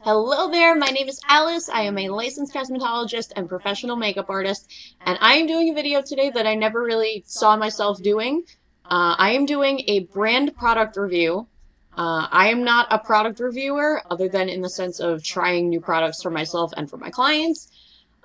Hello there, my name is Alice. I am a licensed cosmetologist and professional makeup artist, and I am doing a video today that I never really saw myself doing. I am doing a brand product review. I am not a product reviewer, other than in the sense of trying new products for myself and for my clients.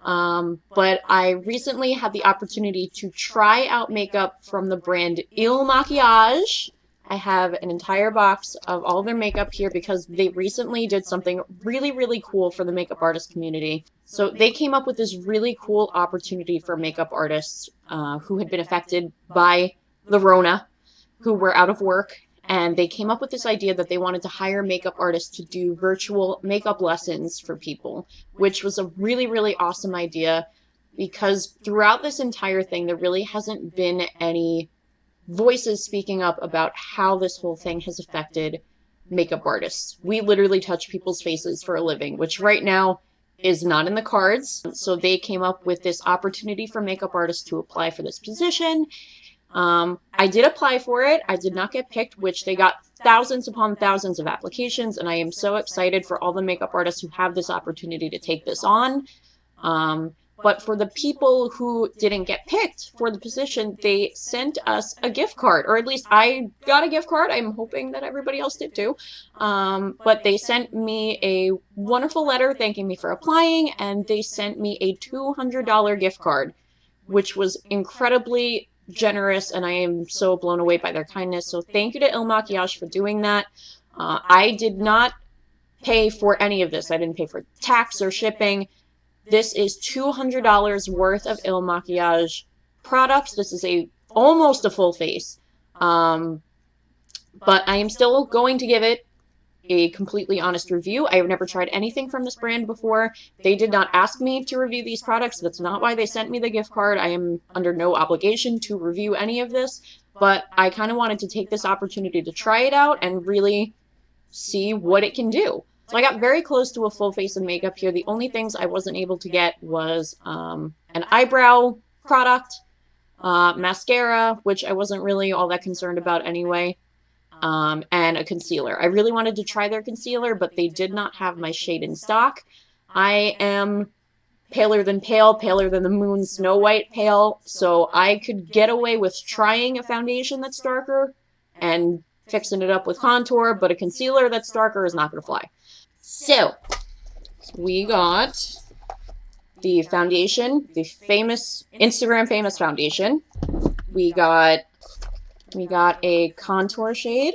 But I recently had the opportunity to try out makeup from the brand Il Makiage. I have an entire box of all their makeup here because they recently did something really, really cool for the makeup artist community. So they came up with this really cool opportunity for makeup artists who had been affected by the Rona, who were out of work, and they came up with this idea that they wanted to hire makeup artists to do virtual makeup lessons for people, which was a really, really awesome idea because throughout this entire thing, there really hasn't been any voices speaking up about how this whole thing has affected makeup artists. We literally touch people's faces for a living, which right now is not in the cards. So they came up with this opportunity for makeup artists to apply for this position. I did apply for it. I did not get picked, which they got thousands upon thousands of applications, and I am so excited for all the makeup artists who have this opportunity to take this on. But for the people who didn't get picked for the position, they sent us a gift card, or at least I got a gift card. I'm hoping that everybody else did too. But they sent me a wonderful letter thanking me for applying, and they sent me a $200 gift card, which was incredibly generous, and I am so blown away by their kindness. So thank you to Il Makiage for doing that. I did not pay for any of this. I didn't pay for tax or shipping. This is $200 worth of Il Makiage products. This is almost a full face. But I am still going to give it a completely honest review. I have never tried anything from this brand before. They did not ask me to review these products. That's not why they sent me the gift card. I am under no obligation to review any of this, but I kind of wanted to take this opportunity to try it out and really see what it can do. So I got very close to a full face of makeup here. The only things I wasn't able to get was an eyebrow product, mascara, which I wasn't really all that concerned about anyway, and a concealer. I really wanted to try their concealer, but they did not have my shade in stock. I am paler than pale, paler than the moon, Snow White pale, so I could get away with trying a foundation that's darker and fixing it up with contour, but a concealer that's darker is not going to fly. So, we got the foundation, the famous, Instagram famous foundation. We got a contour shade.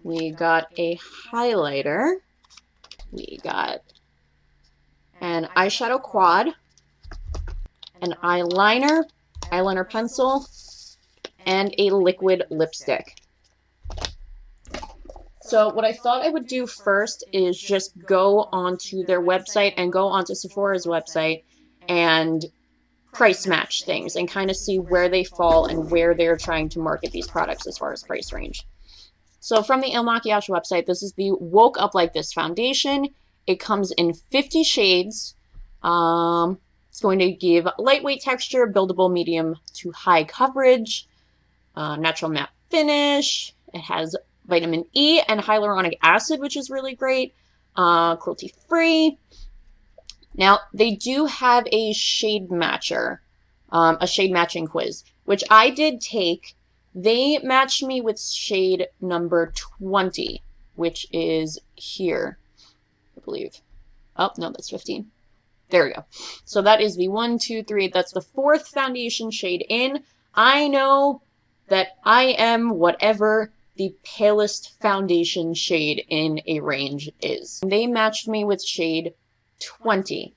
We got a highlighter. We got an eyeshadow quad, an eyeliner pencil, and a liquid lipstick. So what I thought I would do first is just go onto their website and go onto Sephora's website and price match things and kind of see where they fall and where they're trying to market these products as far as price range. So from the Il Makiage website, this is the Woke Up Like This foundation. It comes in 50 shades. It's going to give lightweight texture, buildable medium to high coverage, natural matte finish. It has vitamin E and hyaluronic acid, which is really great. Cruelty-free. Now, they do have a shade matcher, a shade matching quiz, which I did take. They matched me with shade number 20, which is here, I believe. Oh, no, that's 15. There we go. So that is the 1, 2, 3. That's the 4th foundation shade in. I know that I am whatever the palest foundation shade in a range is. They matched me with shade 20.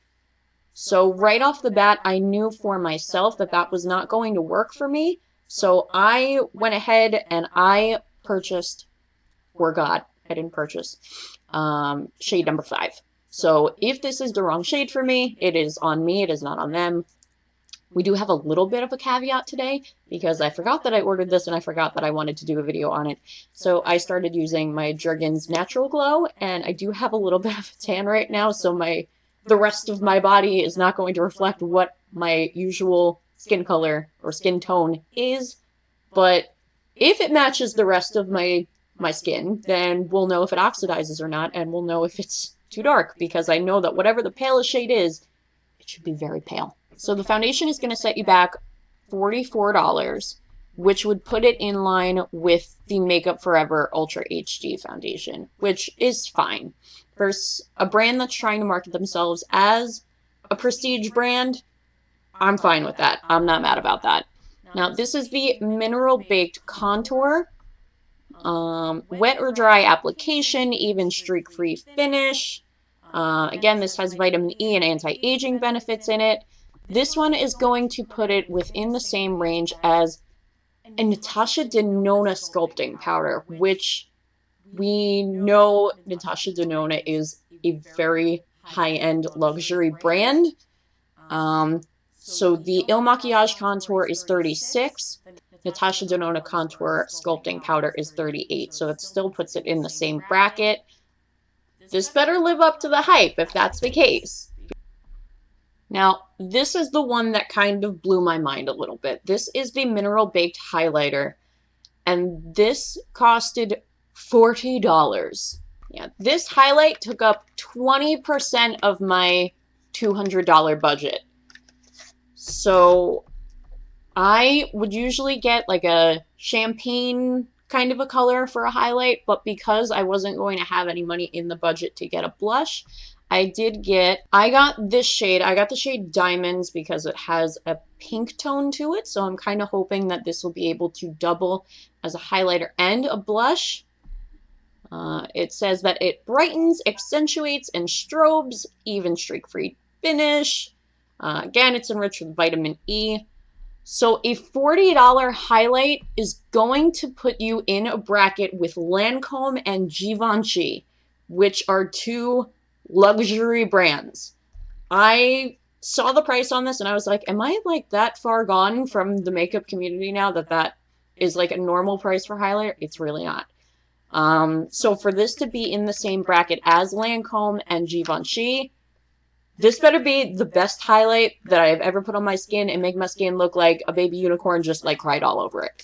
So right off the bat, I knew for myself that that was not going to work for me. So I went ahead and I purchased, or God, I didn't purchase, shade number 5. So if this is the wrong shade for me, it is on me, it is not on them. We do have a little bit of a caveat today because I forgot that I ordered this and I forgot that I wanted to do a video on it. So I started using my Jergens Natural Glow, and I do have a little bit of a tan right now, so the rest of my body is not going to reflect what my usual skin color or skin tone is. But if it matches the rest of my my skin, then we'll know if it oxidizes or not, and we'll know if it's too dark, because I know that whatever the palest shade is, it should be very pale. So the foundation is going to set you back $44, which would put it in line with the Makeup Forever Ultra HD foundation, which is fine. For a brand that's trying to market themselves as a prestige brand, I'm fine with that. I'm not mad about that. Now, this is the Mineral Baked Contour. Wet or dry application, even streak-free finish. Again, this has vitamin E and anti-aging benefits in it. This one is going to put it within the same range as a Natasha Denona sculpting powder, which we know Natasha Denona is a very high-end luxury brand. So the Il Makiage contour is 36. Natasha Denona contour sculpting powder is 38. So it still puts it in the same bracket. This better live up to the hype if that's the case. Now, this is the one that kind of blew my mind a little bit. This is the Mineral Baked Highlighter, and this costed $40. Yeah, this highlight took up 20% of my $200 budget. So I would usually get like a champagne kind of a color for a highlight, but because I wasn't going to have any money in the budget to get a blush, I got this shade. I got the shade Diamonds because it has a pink tone to it, so I'm kind of hoping that this will be able to double as a highlighter and a blush. It says that it brightens, accentuates, and strobes, even streak-free finish. Again, it's enriched with vitamin E. So a $40 highlight is going to put you in a bracket with Lancome and Givenchy, which are two luxury brands. I saw the price on this and I was like, am I like that far gone from the makeup community now that is like a normal price for highlighter? It's really not. So for this to be in the same bracket as Lancome and Givenchy, this better be the best highlight that I've ever put on my skin and make my skin look like a baby unicorn just like cried all over it.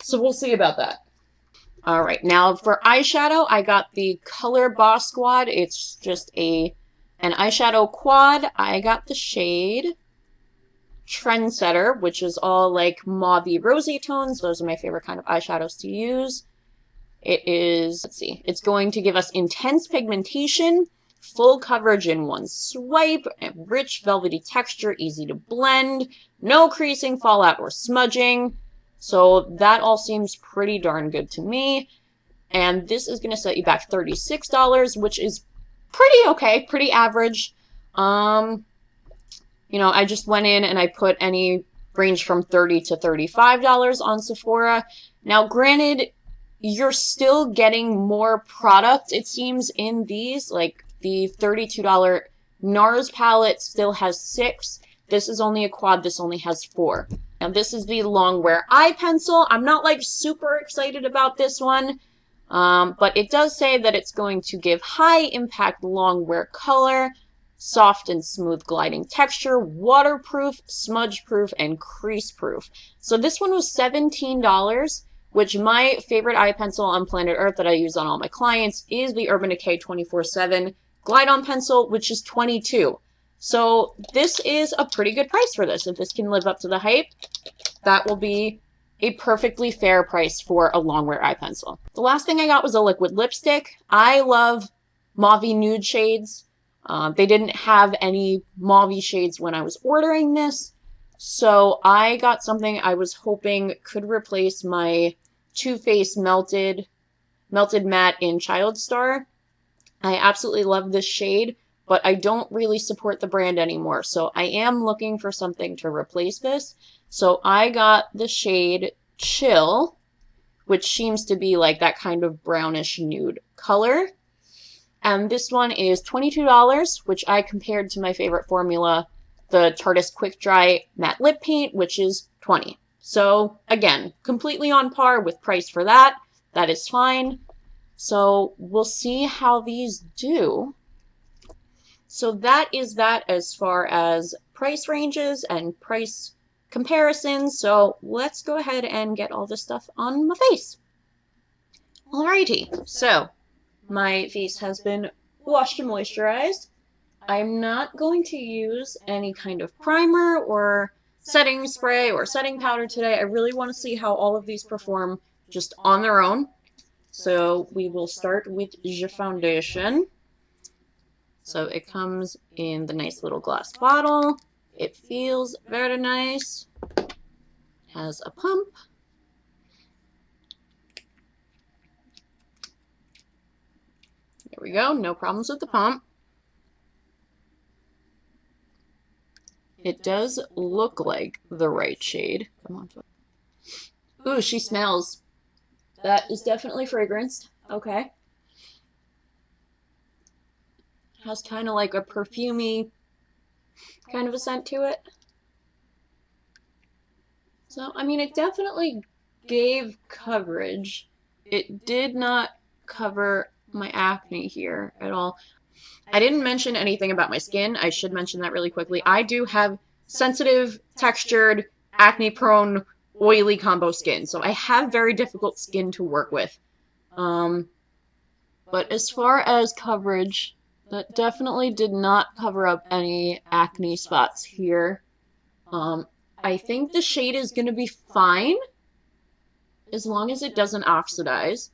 So we'll see about that. All right, now for eyeshadow, I got the Color Boss Squad. It's just an eyeshadow quad. I got the shade Trendsetter, which is all like mauve-y rosy tones. Those are my favorite kind of eyeshadows to use. It is, let's see, it's going to give us intense pigmentation, full coverage in one swipe, and rich velvety texture, easy to blend, no creasing, fallout, or smudging. So that all seems pretty darn good to me. And this is going to set you back $36, which is pretty okay, pretty average. You know, I just went in and I put any range from $30 to $35 on Sephora. Now, granted, you're still getting more product, it seems, in these. Like, the $32 NARS palette still has 6. This is only a quad. This only has 4. Now, this is the Longwear Eye Pencil. I'm not, like, super excited about this one, but it does say that it's going to give high-impact longwear color, soft and smooth gliding texture, waterproof, smudge-proof, and crease-proof. So this one was $17, which my favorite eye pencil on planet Earth that I use on all my clients is the Urban Decay 24/7 Glide On Pencil, which is $22. So this is a pretty good price for this. If this can live up to the hype, that will be a perfectly fair price for a longwear eye pencil. The last thing I got was a liquid lipstick. I love mauve nude shades. They didn't have any mauve shades when I was ordering this, so I got something I was hoping could replace my Too Faced Melted Matte in Child Star. I absolutely love this shade, but I don't really support the brand anymore, so I am looking for something to replace this. So I got the shade Chill, which seems to be like that kind of brownish nude color. And this one is $22, which I compared to my favorite formula, the Tarteist Quick Dry Matte Lip Paint, which is $20. So again, completely on par with price for that. That is fine. So we'll see how these do. So that is that as far as price ranges and price comparisons. So let's go ahead and get all this stuff on my face. Alrighty, so my face has been washed and moisturized. I'm not going to use any kind of primer or setting spray or setting powder today. I really want to see how all of these perform just on their own. So we will start with the foundation. So it comes in the nice little glass bottle. It feels very nice. Has a pump. There we go, no problems with the pump. It does look like the right shade. Come on. Ooh, she smells. That is definitely fragranced. Okay. Has kind of like a perfumey kind of a scent to it. So, I mean, it definitely gave coverage. It did not cover my acne here at all. I didn't mention anything about my skin. I should mention that really quickly. I do have sensitive, textured, acne-prone, oily combo skin, so I have very difficult skin to work with. But as far as coverage, that definitely did not cover up any acne spots here. I think the shade is going to be fine as long as it doesn't oxidize.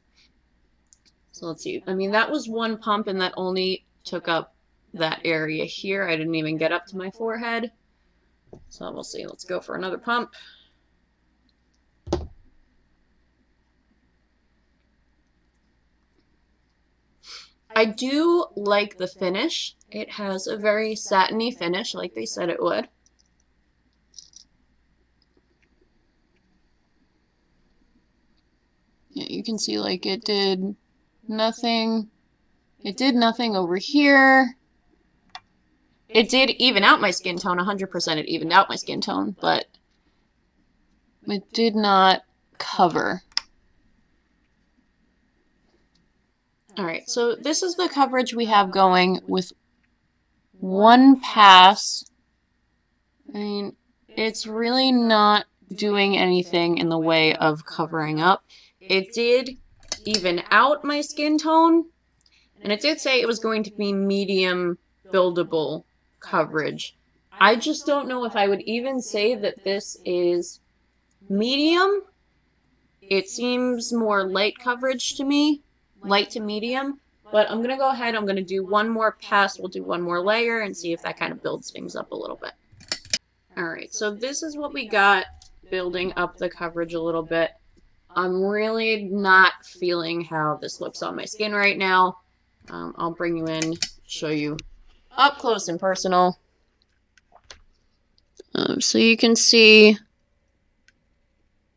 So let's see. I mean, that was one pump and that only took up that area here. I didn't even get up to my forehead. So we'll see. Let's go for another pump. I do like the finish. It has a very satiny finish like they said it would. Yeah, you can see like it did nothing. It did nothing over here. It did even out my skin tone, 100% it evened out my skin tone, but it did not cover. Alright, so this is the coverage we have going with one pass. I mean, it's really not doing anything in the way of covering up. It did even out my skin tone, and it did say it was going to be medium buildable coverage. I just don't know if I would even say that this is medium. It seems more light coverage to me, light to medium, but I'm going to go ahead, I'm going to do one more pass, we'll do one more layer and see if that kind of builds things up a little bit. Alright, so this is what we got building up the coverage a little bit. I'm really not feeling how this looks on my skin right now. I'll bring you in, show you up close and personal. So you can see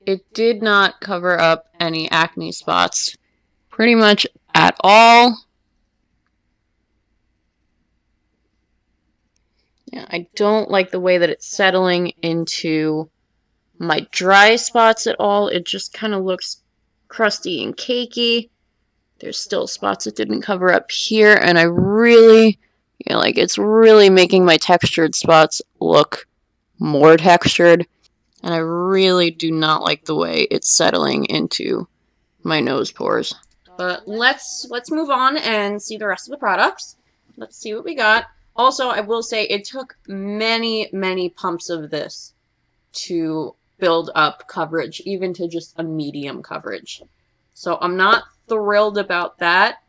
it did not cover up any acne spots pretty much at all. Yeah, I don't like the way that it's settling into my dry spots at all. It just kind of looks crusty and cakey. There's still spots that didn't cover up here, and I really, like it's really making my textured spots look more textured, and I really do not like the way it's settling into my nose pores. But let's move on and see the rest of the products. Let's see what we got. Also, I will say it took many, many pumps of this to build up coverage, even to just a medium coverage. So I'm not thrilled about that,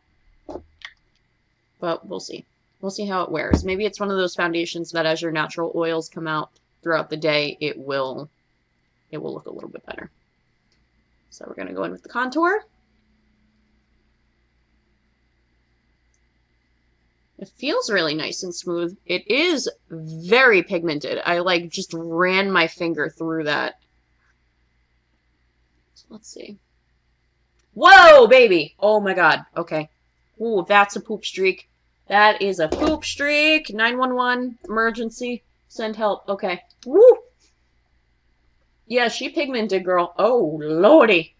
but we'll see. We'll see how it wears. Maybe it's one of those foundations that as your natural oils come out throughout the day, it will look a little bit better. So we're going to go in with the contour. It feels really nice and smooth. It is very pigmented. I like just ran my finger through that. So let's see. Whoa, baby! Oh my god. Okay. Ooh, that's a poop streak. That is a poop streak. 911. Emergency. Send help. Okay. Woo! Yeah, she pigmented, girl. Oh, lordy.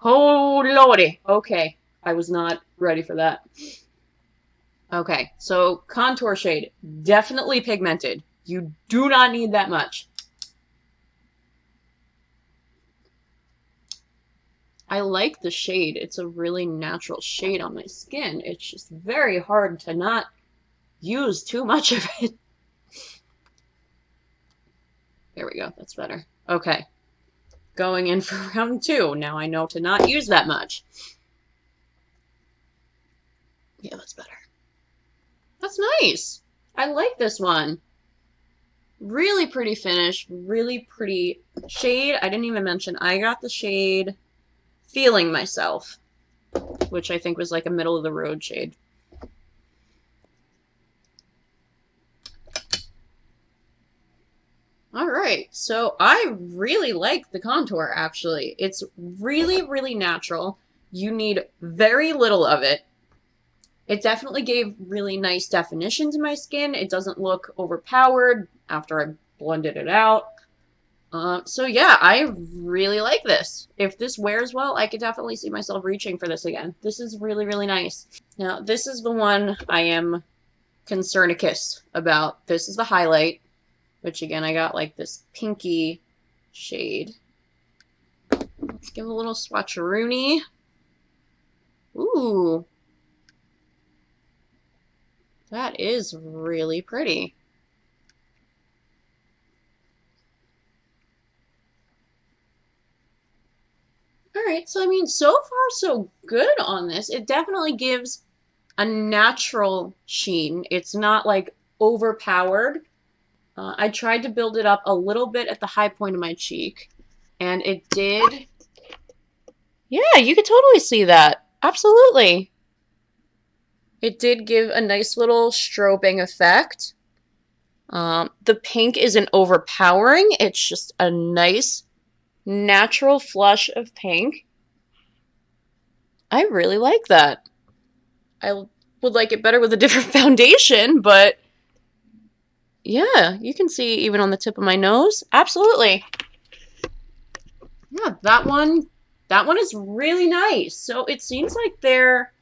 Oh, lordy. Okay. I was not ready for that. Okay, so contour shade. Definitely pigmented. You do not need that much. I like the shade. It's a really natural shade on my skin. It's just very hard to not use too much of it. There we go. That's better. Okay. Going in for round 2. Now I know to not use that much. Yeah, that's better. That's nice. I like this one. Really pretty finish. Really pretty shade. I didn't even mention I got the shade Feeling Myself, which I think was like a middle of the road shade. Alright, so I really like the contour, actually. It's really, really natural. You need very little of it. It definitely gave really nice definition to my skin. It doesn't look overpowered after I blended it out. So yeah, I really like this. If this wears well, I could definitely see myself reaching for this again. This is really, really nice. Now, this is the one I am concernicus about. This is the highlight, which again, I got like this pinky shade. Let's give a little swatcheroony. Ooh. That is really pretty. Alright, so I mean, so far so good on this. It definitely gives a natural sheen. It's not like overpowered. I tried to build it up a little bit at the high point of my cheek, and it did. Yeah, you could totally see that. Absolutely. It did give a nice little strobing effect. The pink isn't overpowering. It's just a nice, natural flush of pink. I really like that. I would like it better with a different foundation, but yeah, you can see even on the tip of my nose. Absolutely. Yeah, that one is really nice. So it seems like their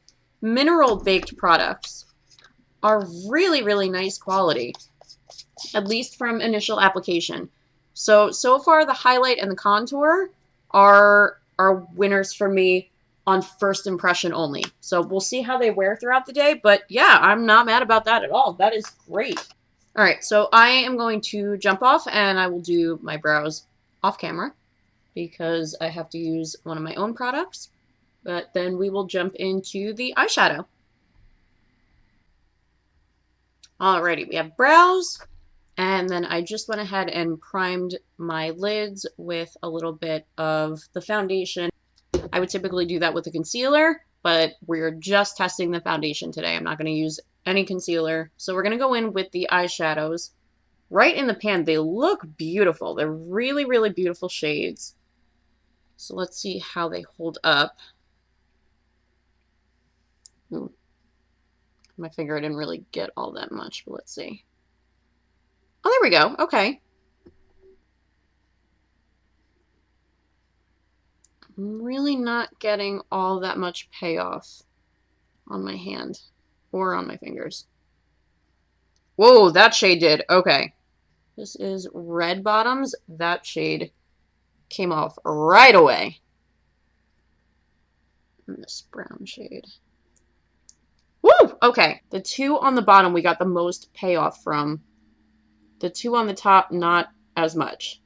mineral baked products are really, really nice quality, at least from initial application. So far the highlight and the contour are winners for me on first impression only. So we'll see how they wear throughout the day, but yeah, I'm not mad about that at all. That is great. All right, so I am going to jump off and I will do my brows off camera because I have to use one of my own products, but then we will jump into the eyeshadow. Alrighty, we have brows, and then I just went ahead and primed my lids with a little bit of the foundation. I would typically do that with a concealer, but we're just testing the foundation today. I'm not going to use any concealer. So we're going to go in with the eyeshadows right in the pan. They look beautiful. They're really, really beautiful shades. So let's see how they hold up. Ooh. My finger didn't really get all that much, but let's see. Oh, there we go. Okay. I'm really not getting all that much payoff on my hand or on my fingers. Whoa, that shade did. Okay. This is Red Bottoms. That shade came off right away. And this brown shade. Woo! Okay. The two on the bottom we got the most payoff from. The two on the top, not as much.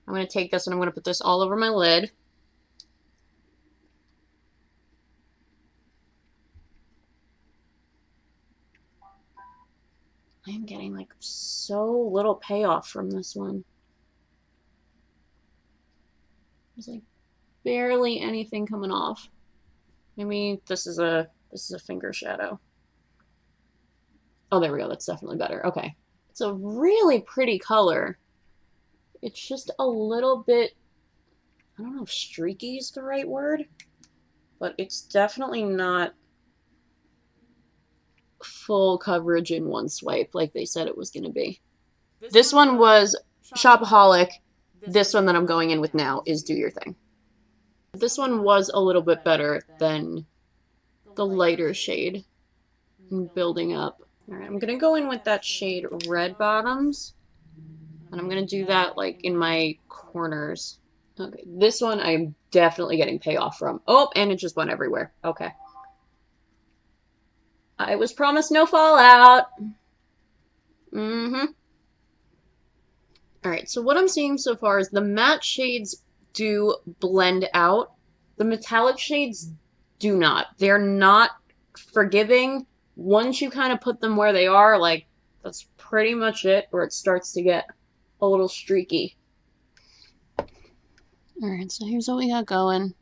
I'm going to take this and I'm going to put this all over my lid. I am getting like so little payoff from this one. There's like barely anything coming off. Maybe this is a finger shadow. Oh, there we go. That's definitely better. Okay. It's a really pretty color. It's just a little bit, I don't know if streaky is the right word, but it's definitely not full coverage in one swipe like they said it was going to be. This one was Shopaholic. This one that I'm going in with now is Do Your Thing. This one was a little bit better than the lighter shade building up. All right, I'm going to go in with that shade Red Bottoms. And I'm going to do that like in my corners. Okay, this one I'm definitely getting payoff from. Oh, and it just went everywhere. Okay. I was promised no fallout. Mm-hmm. All right, so what I'm seeing so far is the matte shades do blend out. The metallic shades do not. They're not forgiving. Once you kind of put them where they are, like, that's pretty much it, where it starts to get a little streaky. All right, so here's what we got going.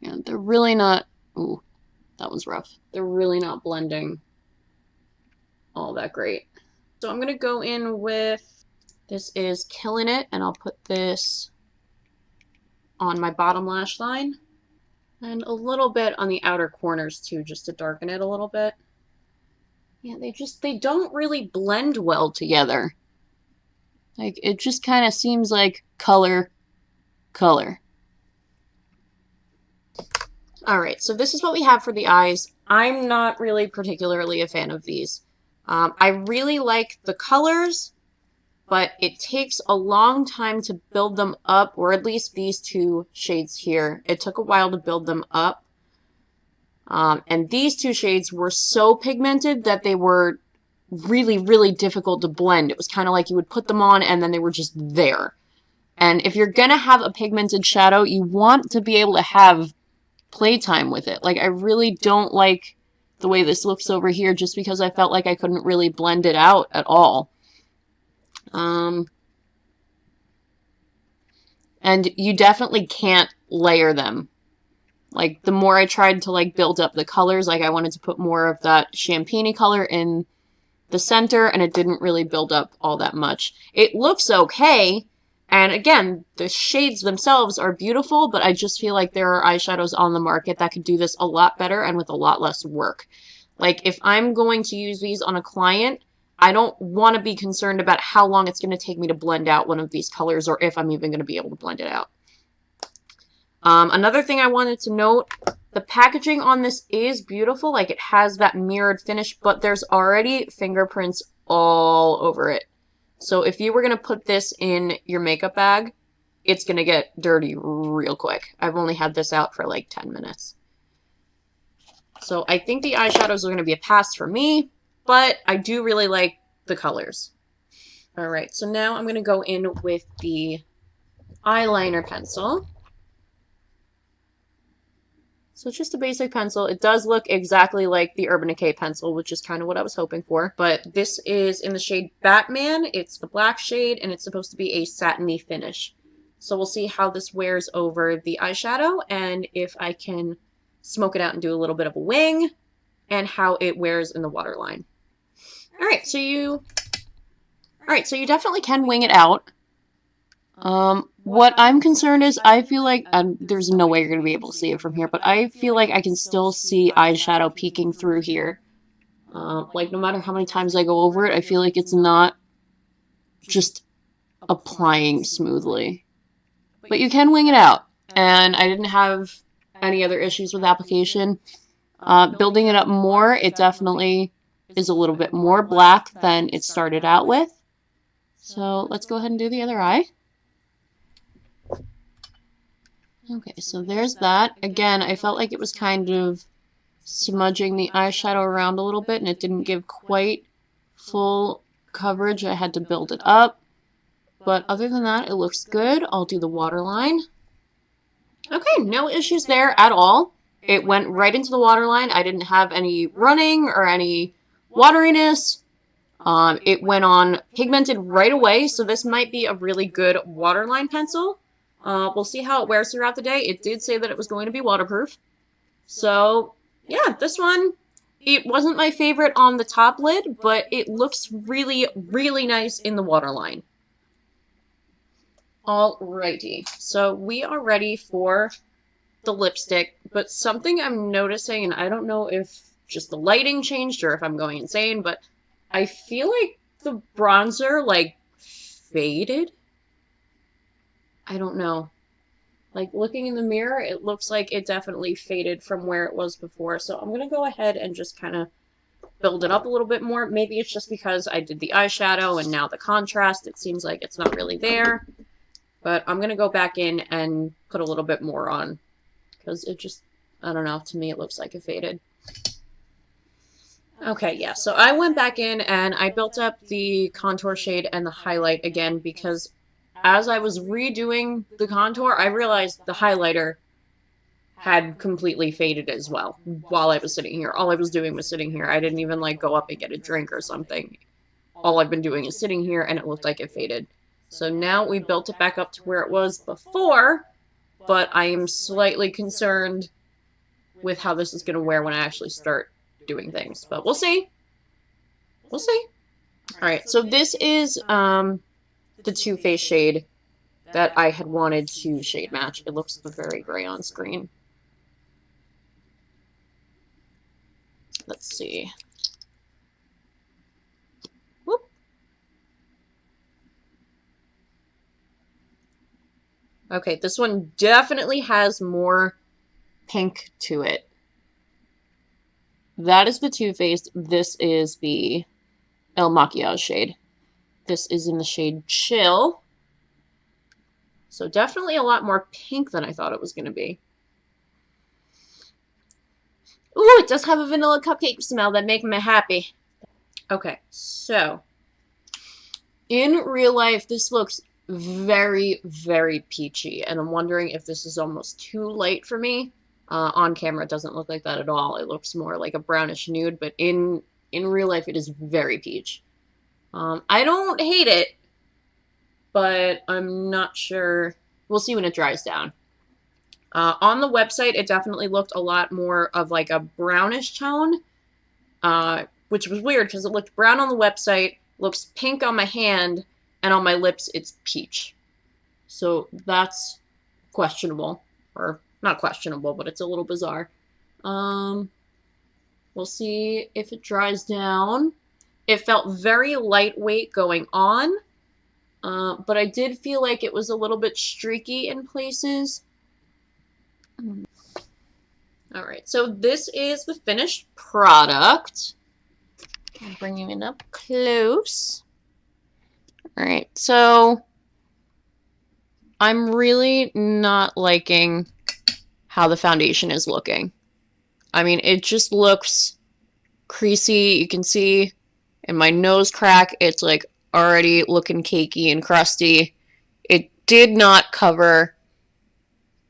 Yeah, they're really not... Ooh, that one's rough. They're really not blending all that great. So I'm going to go in with... This is Killing It, and I'll put this on my bottom lash line. And a little bit on the outer corners, too, just to darken it a little bit. Yeah, they don't really blend well together. Like, it just kind of seems like color, color. Alright, so this is what we have for the eyes. I'm not really particularly a fan of these. I really like the colors, but it takes a long time to build them up, or at least these two shades here. It took a while to build them up. And these two shades were so pigmented that they were really, really difficult to blend. It was kind of like you would put them on and then they were just there. And if you're going to have a pigmented shadow, you want to be able to have playtime with it. Like, I really don't like the way this looks over here just because I felt like I couldn't really blend it out at all. And you definitely can't layer them. Like, the more I tried to, like, build up the colors, like, I wanted to put more of that champagne-y color in the center, and it didn't really build up all that much. It looks okay, and again, the shades themselves are beautiful, but I just feel like there are eyeshadows on the market that could do this a lot better and with a lot less work. Like, if I'm going to use these on a client, I don't want to be concerned about how long it's going to take me to blend out one of these colors, or if I'm even going to be able to blend it out. Another thing I wanted to note, the packaging on this is beautiful. Like, it has that mirrored finish, but there's already fingerprints all over it. So if you were going to put this in your makeup bag, it's going to get dirty real quick. I've only had this out for like 10 minutes. So I think the eyeshadows are going to be a pass for me, but I do really like the colors. All right, so now I'm going to go in with the eyeliner pencil. So it's just a basic pencil. It does look exactly like the Urban Decay pencil, which is kind of what I was hoping for. But this is in the shade Batman. It's the black shade, and it's supposed to be a satiny finish. So we'll see how this wears over the eyeshadow, and if I can smoke it out and do a little bit of a wing, and how it wears in the waterline. Alright, so you definitely can wing it out. What I'm concerned is I feel like, there's no way you're going to be able to see it from here, but I feel like I can still see eyeshadow peeking through here. Like, no matter how many times I go over it, I feel like it's not just applying smoothly. But you can wing it out, and I didn't have any other issues with application. Building it up more, it definitely is a little bit more black than it started out with. So let's go ahead and do the other eye. Okay, so there's that. Again, I felt like it was kind of smudging the eyeshadow around a little bit, and it didn't give quite full coverage. I had to build it up. But other than that, it looks good. I'll do the waterline. Okay, no issues there at all. It went right into the waterline. I didn't have any running or any wateriness. It went on pigmented right away, so this might be a really good waterline pencil. We'll see how it wears throughout the day. It did say that it was going to be waterproof. So, yeah, this one, it wasn't my favorite on the top lid, but it looks really, really nice in the waterline. Alrighty, so we are ready for the lipstick, but something I'm noticing, and I don't know if just the lighting changed or if I'm going insane, but I feel like the bronzer, like, faded. I don't know. Like, looking in the mirror, it looks like it definitely faded from where it was before. So I'm going to go ahead and just kind of build it up a little bit more. Maybe it's just because I did the eyeshadow and now the contrast, it seems like it's not really there. But I'm going to go back in and put a little bit more on because it just, I don't know, to me it looks like it faded. Okay, yeah, so I went back in and I built up the contour shade and the highlight again because as I was redoing the contour, I realized the highlighter had completely faded as well while I was sitting here. All I was doing was sitting here. I didn't even like go up and get a drink or something. All I've been doing is sitting here and it looked like it faded. So now we built it back up to where it was before, but I am slightly concerned with how this is going to wear when I actually start doing things. But we'll see. We'll see. Alright, so this is the Too Faced shade that I had wanted to shade match. It looks very gray on screen. Let's see. Whoop. Okay, this one definitely has more pink to it. That is the Too Faced. This is the Il Makiage shade. This is in the shade Chill. So definitely a lot more pink than I thought it was going to be. Ooh, it does have a vanilla cupcake smell that makes me happy. Okay, so in real life, this looks very, very peachy, and I'm wondering if this is almost too light for me. On camera, it doesn't look like that at all. It looks more like a brownish nude, but in real life, it is very peach. I don't hate it, but I'm not sure. We'll see when it dries down. On the website, it definitely looked a lot more of like a brownish tone, which was weird because it looked brown on the website, looks pink on my hand, and on my lips, it's peach. So that's questionable, or not questionable, but it's a little bizarre. We'll see if it dries down. It felt very lightweight going on, but I did feel like it was a little bit streaky in places. Alright, so this is the finished product. I'm bringing it up close. Alright, so I'm really not liking how the foundation is looking. I mean, it just looks creasy. You can see in my nose crack, it's like already looking cakey and crusty. It did not cover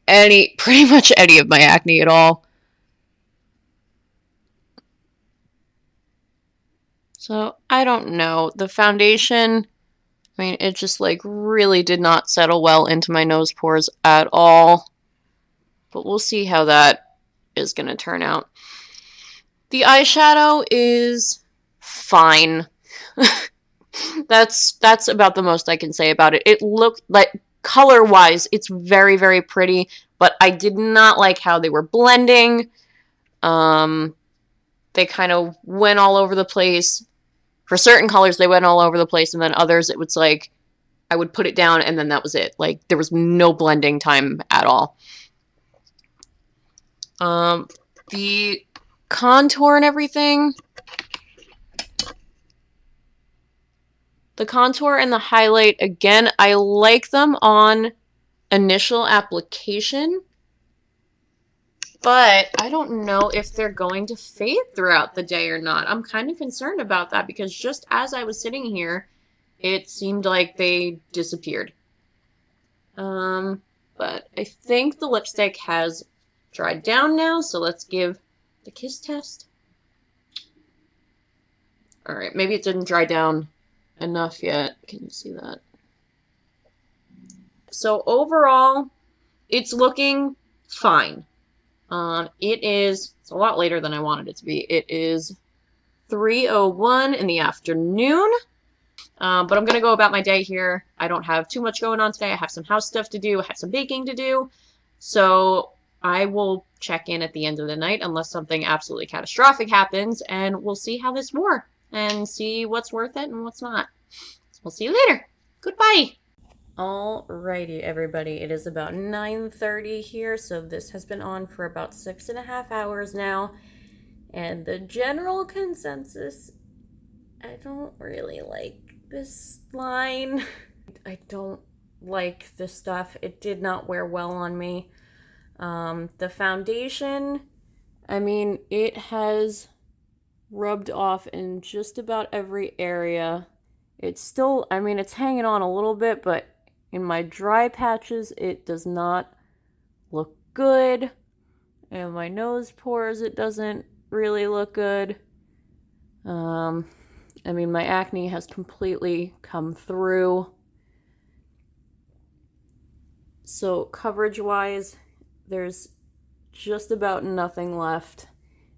pretty much any of my acne at all. So, I don't know. The foundation, I mean, it just like really did not settle well into my nose pores at all. But we'll see how that is going to turn out. The eyeshadow is fine. That's about the most I can say about it. It looked like, color-wise, it's very, very pretty, but I did not like how they were blending. They kind of went all over the place. For certain colors, they went all over the place, and then others, it was like, I would put it down, and then that was it. Like, there was no blending time at all. The contour and everything, the contour and the highlight, again, I like them on initial application, but I don't know if they're going to fade throughout the day or not. I'm kind of concerned about that because just as I was sitting here, it seemed like they disappeared. But I think the lipstick has dried down now, so let's give the kiss test. Alright, maybe it didn't dry down enough yet. Can you see that? So overall, it's looking fine. It's a lot later than I wanted it to be. It is 3:01 in the afternoon. But I'm going to go about my day here. I don't have too much going on today. I have some house stuff to do. I have some baking to do. So I will check in at the end of the night unless something absolutely catastrophic happens, and we'll see how this wore and see what's worth it and what's not. So we'll see you later. Goodbye. Alrighty, everybody. It is about 9:30 here, so this has been on for about 6.5 hours now. And the general consensus, I don't really like this line. I don't like this stuff. It did not wear well on me. The foundation, I mean, it has rubbed off in just about every area. It's still, I mean, it's hanging on a little bit, but in my dry patches, it does not look good. And my nose pores, it doesn't really look good. I mean, my acne has completely come through. So coverage-wise, there's just about nothing left.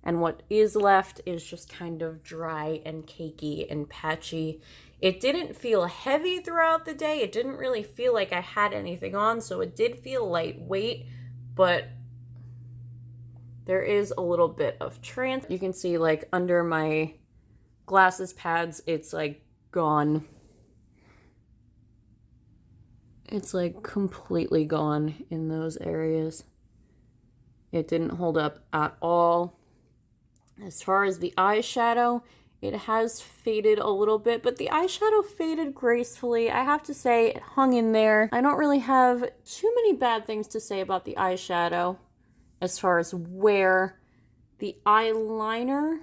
And what is left is just kind of dry and cakey and patchy. It didn't feel heavy throughout the day. It didn't really feel like I had anything on, so it did feel lightweight, but there is a little bit of you can see like under my glasses pads, it's like gone. It's like completely gone in those areas. It didn't hold up at all. As far as the eyeshadow, it has faded a little bit, but the eyeshadow faded gracefully. I have to say, it hung in there. I don't really have too many bad things to say about the eyeshadow. As far as wear, the eyeliner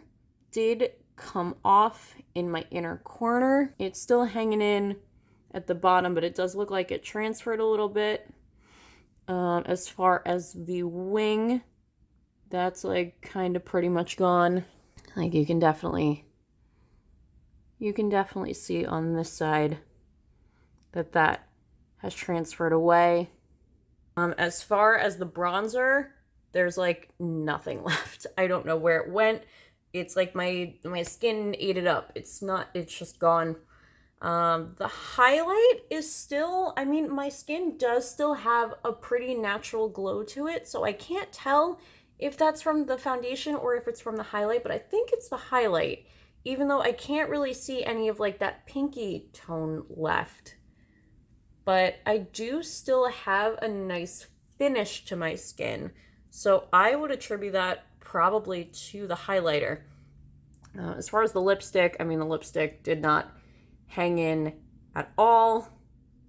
did come off in my inner corner. It's still hanging in at the bottom, but it does look like it transferred a little bit. As far as the wing, that's like kind of pretty much gone. Like you can definitely see on this side that has transferred away. As far as the bronzer, there's like nothing left. I don't know where it went. It's like my skin ate it up. It's just gone. The highlight is still, I mean, my skin does still have a pretty natural glow to it, so I can't tell if that's from the foundation or if it's from the highlight, but I think it's the highlight, even though I can't really see any of like that pinky tone left. But I do still have a nice finish to my skin, so I would attribute that probably to the highlighter. As far as the lipstick, I mean, the lipstick did not hang in at all.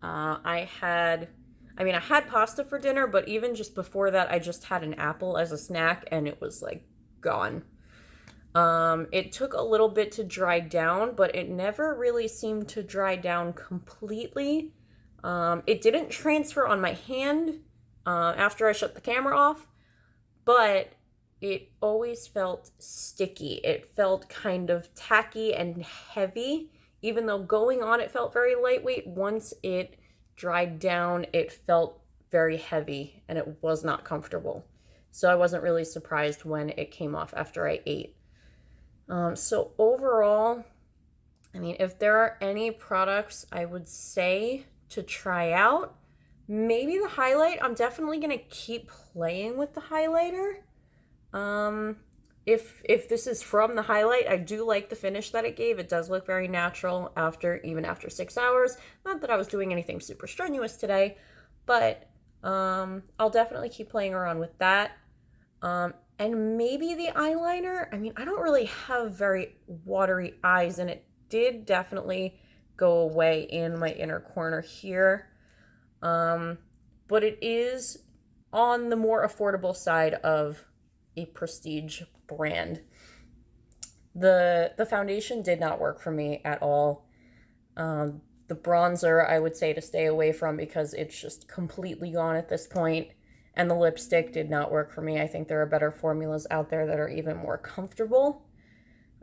I had pasta for dinner, but even just before that, I just had an apple as a snack, and it was like gone. It took a little bit to dry down, but it never really seemed to dry down completely. It didn't transfer on my hand after I shut the camera off, but it always felt sticky. It felt kind of tacky and heavy. Even though going on it felt very lightweight, once it dried down, it felt very heavy and it was not comfortable. So I wasn't really surprised when it came off after I ate. So overall, I mean, if there are any products I would say to try out, maybe the highlight. I'm definitely going to keep playing with the highlighter. If this is from the highlight, I do like the finish that it gave. It does look very natural even after 6 hours. Not that I was doing anything super strenuous today, but I'll definitely keep playing around with that. And maybe the eyeliner. I mean, I don't really have very watery eyes, and it did definitely go away in my inner corner here. But it is on the more affordable side of a prestige brand. The foundation did not work for me at all. The bronzer I would say to stay away from because it's just completely gone at this point. And the lipstick did not work for me. I think there are better formulas out there that are even more comfortable.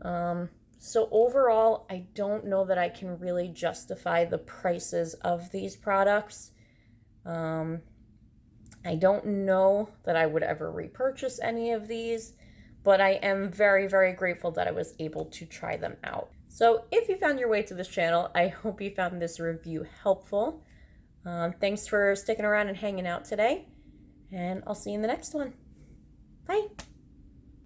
So overall, I don't know that I can really justify the prices of these products. I don't know that I would ever repurchase any of these, but I am very, very grateful that I was able to try them out. So if you found your way to this channel, I hope you found this review helpful. Thanks for sticking around and hanging out today, and I'll see you in the next one. Bye!